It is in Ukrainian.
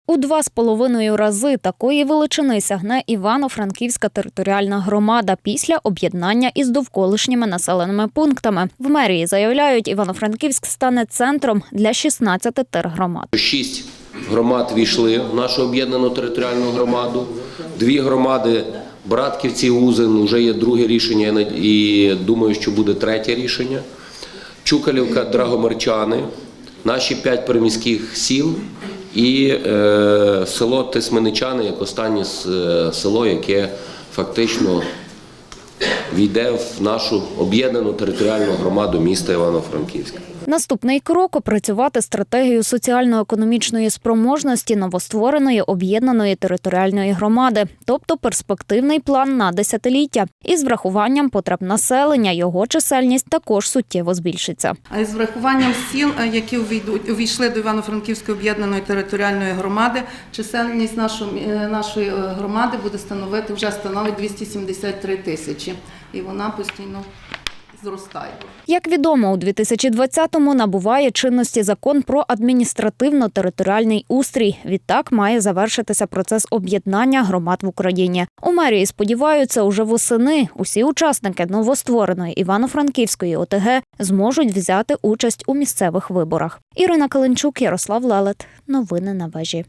У 2,5 рази такої величини сягне Івано-Франківська територіальна громада після об'єднання із довколишніми населеними пунктами. В мерії заявляють, Івано-Франківськ стане центром для 16 тергромад. 6 громад війшли в нашу об'єднану територіальну громаду. 2 громади – Братківці, Узин, вже є друге рішення і думаю, що буде третє рішення. Чукалівка, Драгомирчани, наші 5 приміських сіл і село Тисменичани, як останнє село, яке фактично війде в нашу об'єднану територіальну громаду міста Івано-Франківська. Наступний крок – опрацювати стратегію соціально-економічної спроможності новоствореної об'єднаної територіальної громади, тобто перспективний план на десятиліття. Із врахуванням потреб населення його чисельність також суттєво збільшиться. А із врахуванням сіл, які увійшли до Івано-Франківської об'єднаної територіальної громади, чисельність нашої громади буде становить 273 тисячі. І вона постійно зростає. Як відомо, у 2020-му набуває чинності закон про адміністративно-територіальний устрій. Відтак має завершитися процес об'єднання громад в Україні. У мерії сподіваються, уже восени усі учасники новоствореної Івано-Франківської ОТГ зможуть взяти участь у місцевих виборах. Ірина Каленчук, Ярослав Лелет. Новини на вежі.